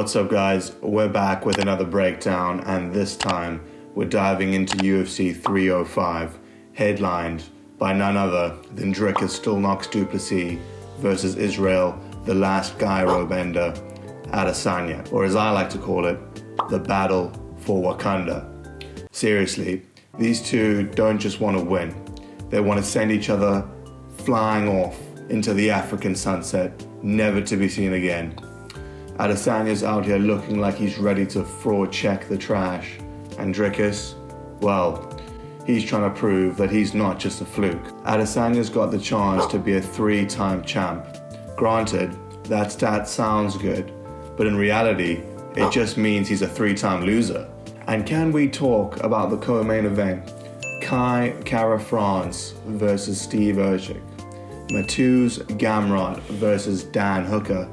What's up guys, we're back with another breakdown, and this time we're diving into UFC 305, headlined by none other than Dricus du Plessis versus Israel, the last gyro bender, Adesanya, or as I like to call it, the battle for Wakanda. Seriously, these two don't just want to win, they want to send each other flying off into the African sunset, never to be seen again. Adesanya's out here looking like he's ready to fraud check the trash, and Dricus, well, he's trying to prove that he's not just a fluke. Adesanya's got the chance to be a 3-time champ. Granted, that stat sounds good, but in reality, it just means he's a 3-time loser. And can we talk about the co-main event? Kai Kara-France versus Steve Erceg, Mateusz Gamrot versus Dan Hooker,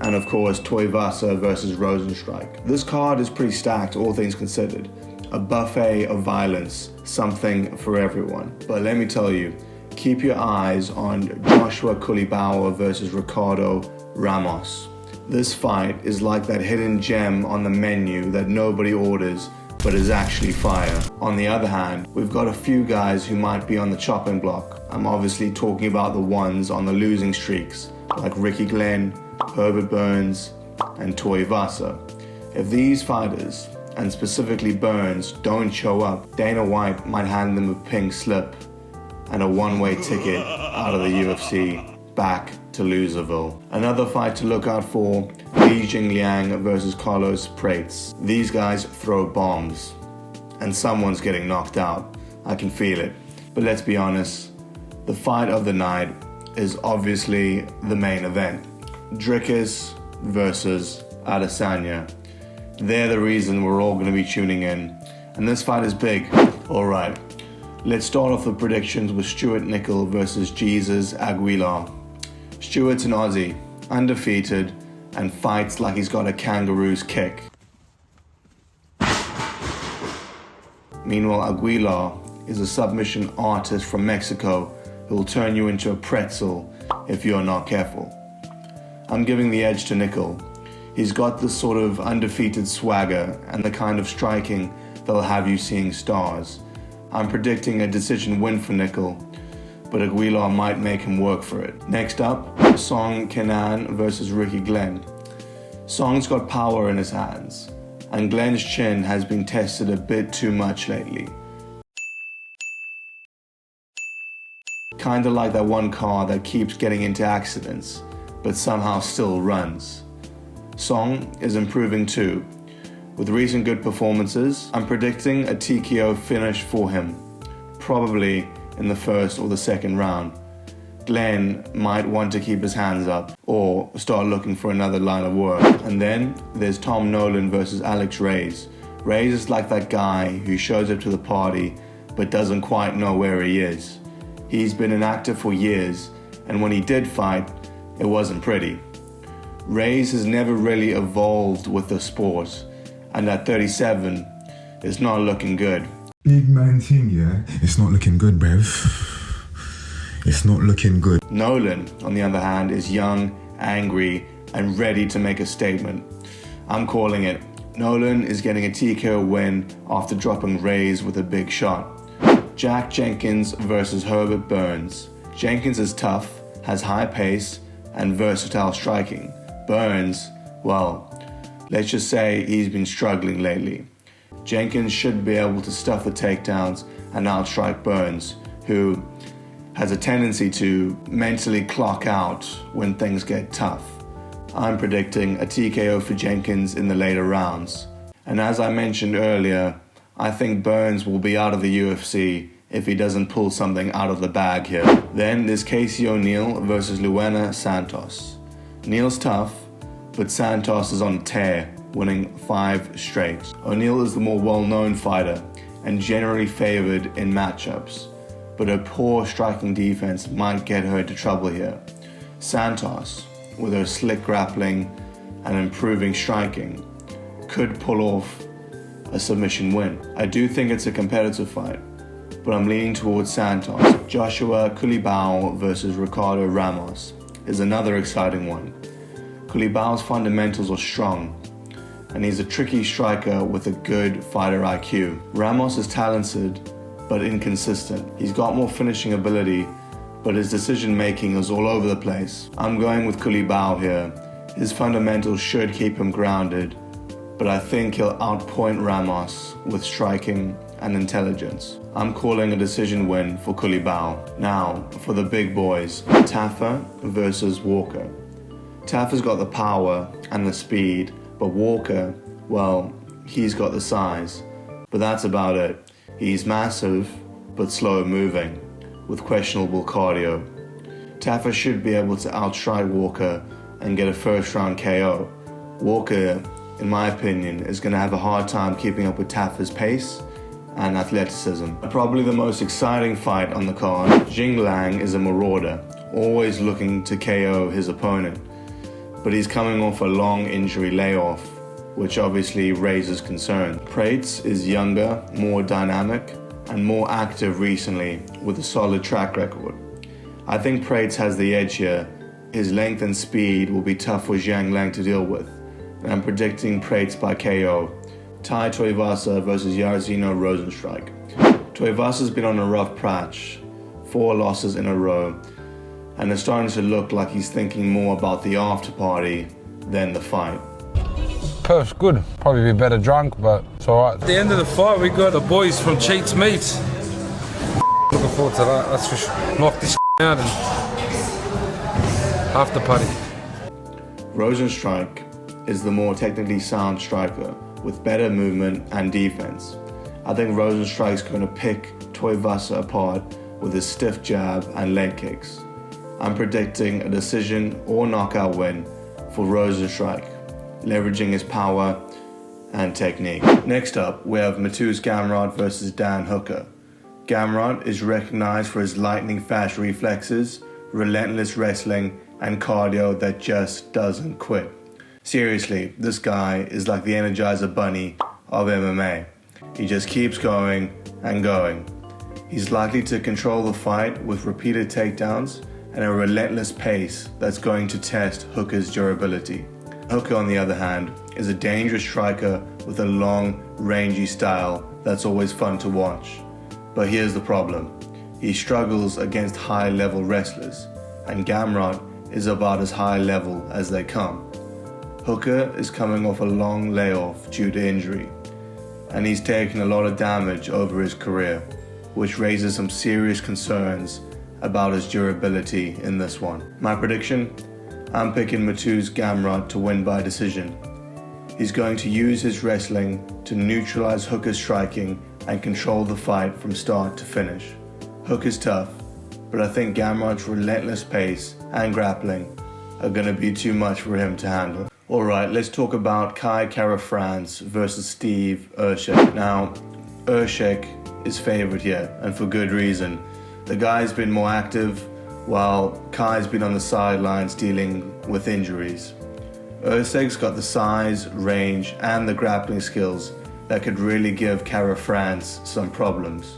and of course Tuivasa versus Rozenstruik. This card is pretty stacked, all things considered. A buffet of violence, something for everyone. But let me tell you, keep your eyes on Joshua Culibao versus Ricardo Ramos. This fight is like that hidden gem on the menu that nobody orders but is actually fire. On the other hand, we've got a few guys who might be on the chopping block. I'm obviously talking about the ones on the losing streaks, like Ricky Glenn, Herbert Burns, and Tuivasa. If these fighters, and specifically Burns, don't show up, Dana White might hand them a pink slip and a one-way ticket out of the UFC back to Loserville. Another fight to look out for, Jingliang versus Prates. These guys throw bombs, and someone's getting knocked out. I can feel it. But let's be honest, the fight of the night is obviously the main event. Dricus versus Adesanya. They're the reason we're all going to be tuning in, and this fight is big. Alright, let's start off the predictions with Stewart Nicoll versus Jesus Aguilar. Stewart's an Aussie, undefeated, and fights like he's got a kangaroo's kick. Meanwhile, Aguilar is a submission artist from Mexico who will turn you into a pretzel if you're not careful. I'm giving the edge to Nicoll. He's got this sort of undefeated swagger and the kind of striking that'll have you seeing stars. I'm predicting a decision win for Nicoll, but Aguilar might make him work for it. Next up, Song Kenan versus Ricky Glenn. Song's got power in his hands, and Glenn's chin has been tested a bit too much lately. Kinda like that one car that keeps getting into accidents, but somehow still runs. Song is improving too. With recent good performances, I'm predicting a TKO finish for him, probably in the first or the second round. Glenn might want to keep his hands up or start looking for another line of work. And then there's Nolan versus Reyes. Reyes is like that guy who shows up to the party but doesn't quite know where he is. He's been inactive for years, and when he did fight, it wasn't pretty. Reyes has never really evolved with the sport, and at 37, it's not looking good. Big man thing, yeah? It's not looking good, bruv. It's not looking good. Nolan, on the other hand, is young, angry, and ready to make a statement. I'm calling it. Nolan is getting a TKO win after dropping Reyes with a big shot. Jenkins versus Herbert Burns. Jenkins is tough, has high pace, and versatile striking. Burns, well, let's just say he's been struggling lately. Jenkins should be able to stuff the takedowns and outstrike Burns, who has a tendency to mentally clock out when things get tough. I'm predicting a TKO for Jenkins in the later rounds. And as I mentioned earlier, I think Burns will be out of the UFC if he doesn't pull something out of the bag here. Then there's Casey O'Neill versus Luana Santos. Neil's tough, but Santos is on a tear, winning 5 straight. O'Neill is the more well-known fighter and generally favored in matchups, but her poor striking defense might get her into trouble here. Santos, with her slick grappling and improving striking, could pull off a submission win. I do think it's a competitive fight, but I'm leaning towards Santos. Joshua Culibao versus Ricardo Ramos is another exciting one. Culibao's fundamentals are strong, and he's a tricky striker with a good fighter IQ. Ramos is talented, but inconsistent. He's got more finishing ability, but his decision making is all over the place. I'm going with Culibao here. His fundamentals should keep him grounded, but I think he'll outpoint Ramos with striking and intelligence. I'm calling a decision win for Culibao. Now, for the big boys, Tafa versus Walker. Tafa's got the power and the speed, but Walker, well, he's got the size. But that's about it. He's massive, but slow moving, with questionable cardio. Tafa should be able to outstrike Walker and get a first round KO. Walker, in my opinion, is going to have a hard time keeping up with Tafa's pace and athleticism. Probably the most exciting fight on the card. Jingliang is a marauder, always looking to KO his opponent, but he's coming off a long injury layoff, which obviously raises concern. Prates is younger, more dynamic, and more active recently with a solid track record. I think Prates has the edge here. His length and speed will be tough for Jingliang to deal with, and I'm predicting Prates by KO. Tuivasa versus Jairzinho Rozenstruik. Tuivasa's been on a rough patch, 4 losses in a row, and it's starting to look like he's thinking more about the after party than the fight. Perf's good. Probably be better drunk, but it's alright. At the end of the fight, we got the boys from Cheats Meats. Looking forward to that, that's for sure. Knock this out and after party. Rozenstruik is the more technically sound striker with better movement and defense. I think Rozenstruik's going to pick Tuivasa apart with his stiff jab and leg kicks. I'm predicting a decision or knockout win for Rozenstruik, leveraging his power and technique. Next up, we have Mateusz Gamrot versus Dan Hooker. Gamrot is recognized for his lightning-fast reflexes, relentless wrestling, and cardio that just doesn't quit. Seriously, this guy is like the Energizer Bunny of MMA. He just keeps going and going. He's likely to control the fight with repeated takedowns and a relentless pace that's going to test Hooker's durability. Hooker, on the other hand, is a dangerous striker with a long, rangy style that's always fun to watch. But here's the problem. He struggles against high-level wrestlers, and Gamrot is about as high level as they come. Hooker is coming off a long layoff due to injury, and he's taken a lot of damage over his career, which raises some serious concerns about his durability in this one. My prediction? I'm picking Mateusz Gamrot to win by decision. He's going to use his wrestling to neutralize Hooker's striking and control the fight from start to finish. Hooker's tough, but I think Gamrot's relentless pace and grappling are going to be too much for him to handle. Alright, let's talk about Kai Kara-France versus Steve Erceg. Now, Erceg is favored here, and for good reason. The guy's been more active, while Kai's been on the sidelines dealing with injuries. Erceg's got the size, range, and the grappling skills that could really give Kara-France some problems.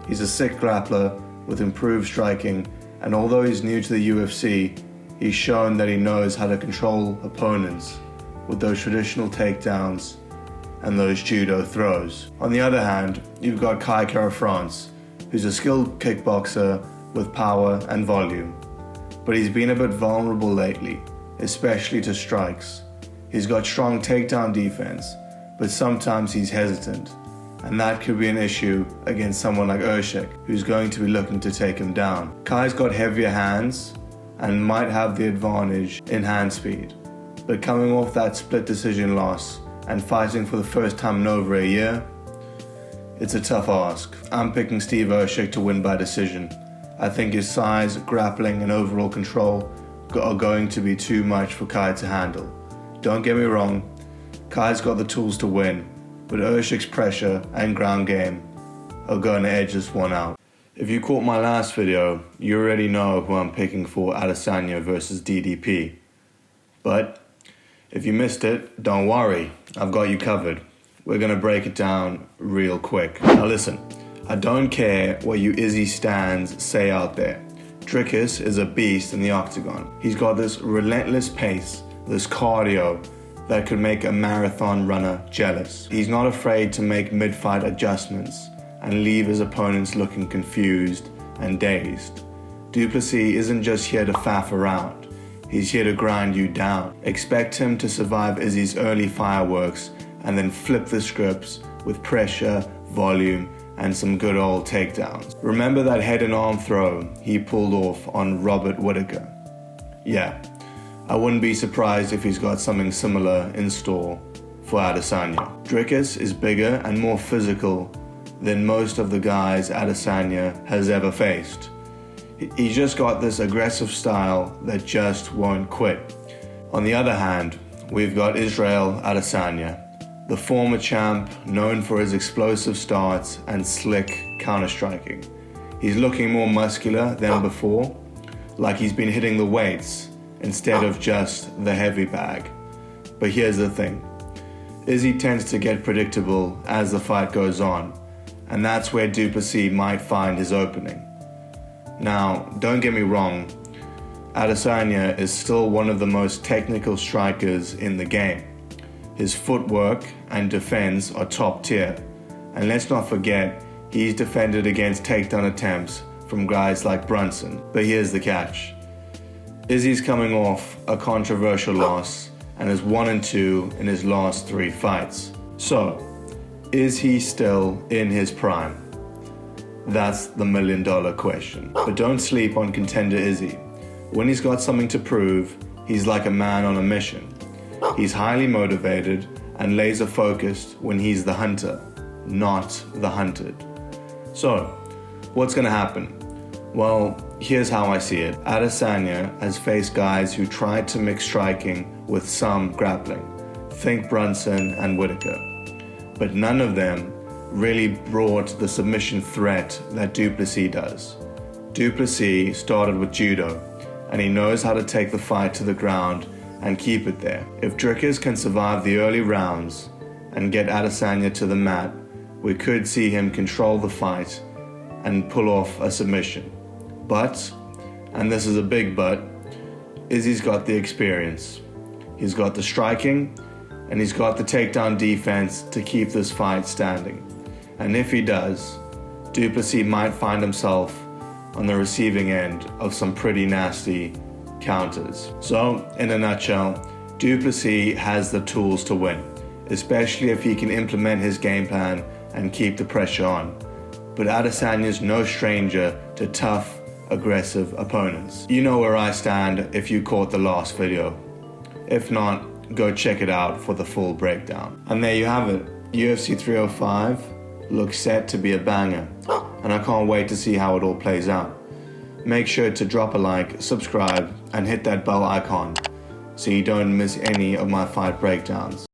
He's a sick grappler with improved striking, and although he's new to the UFC, he's shown that he knows how to control opponents with those traditional takedowns and those judo throws. On the other hand, you've got Kai Kara-France, who's a skilled kickboxer with power and volume. But he's been a bit vulnerable lately, especially to strikes. He's got strong takedown defense, but sometimes he's hesitant, and that could be an issue against someone like Erceg, who's going to be looking to take him down. Kai's got heavier hands and might have the advantage in hand speed, but coming off that split decision loss and fighting for the first time in over a year, it's a tough ask. I'm picking Steve Erceg to win by decision. I think his size, grappling, and overall control are going to be too much for Kai to handle. Don't get me wrong, Kai's got the tools to win, but Erceg's pressure and ground game are going to edge this one out. If you caught my last video, you already know who I'm picking for Adesanya versus DDP. But if you missed it, don't worry, I've got you covered. We're going to break it down real quick. Now listen, I don't care what you Izzy stans say out there. Dricus is a beast in the octagon. He's got this relentless pace this cardio that could make a marathon runner jealous. He's not afraid to make mid-fight adjustments and leave his opponents looking confused and dazed. Du Plessis isn't just here to faff around, he's here to grind you down. Expect him to survive Izzy's early fireworks and then flip the scripts with pressure, volume, and some good old takedowns. Remember that head and arm throw he pulled off on Robert Whittaker? Yeah, I wouldn't be surprised if he's got something similar in store for Adesanya. Dricus is bigger and more physical than most of the guys Adesanya has ever faced. He's just got this aggressive style that just won't quit. On the other hand, we've got Israel Adesanya, the former champ known for his explosive starts and slick counter-striking. He's looking more muscular than before, like he's been hitting the weights instead of just the heavy bag. But here's the thing, Izzy tends to get predictable as the fight goes on, and that's where Du Plessis might find his opening. Now, don't get me wrong, Adesanya is still one of the most technical strikers in the game. His footwork and defense are top tier, and let's not forget, he's defended against takedown attempts from guys like Brunson. But here's the catch. Izzy's coming off a controversial loss and is 1-2 in his last 3 fights. So, is he still in his prime? That's the $1 million question. But don't sleep on contender Izzy. When he's got something to prove, he's like a man on a mission. He's highly motivated and laser focused when he's the hunter, not the hunted. So, what's gonna happen? Well, here's how I see it. Adesanya has faced guys who tried to mix striking with some grappling. Think Brunson and Whittaker. But none of them really brought the submission threat that Du Plessis does. Du Plessis started with judo, and he knows how to take the fight to the ground and keep it there. If Dricus can survive the early rounds and get Adesanya to the mat, we could see him control the fight and pull off a submission. But, and this is a big but, Izzy's got the experience. He's got the striking, and he's got the takedown defense to keep this fight standing. And if he does, Du Plessis might find himself on the receiving end of some pretty nasty counters. So, in a nutshell, Du Plessis has the tools to win, especially if he can implement his game plan and keep the pressure on. But Adesanya's no stranger to tough, aggressive opponents. You know where I stand if you caught the last video. If not, go check it out for the full breakdown. And there you have it. UFC 305 looks set to be a banger, and I can't wait to see how it all plays out. Make sure to drop a like, subscribe, and hit that bell icon so you don't miss any of my fight breakdowns.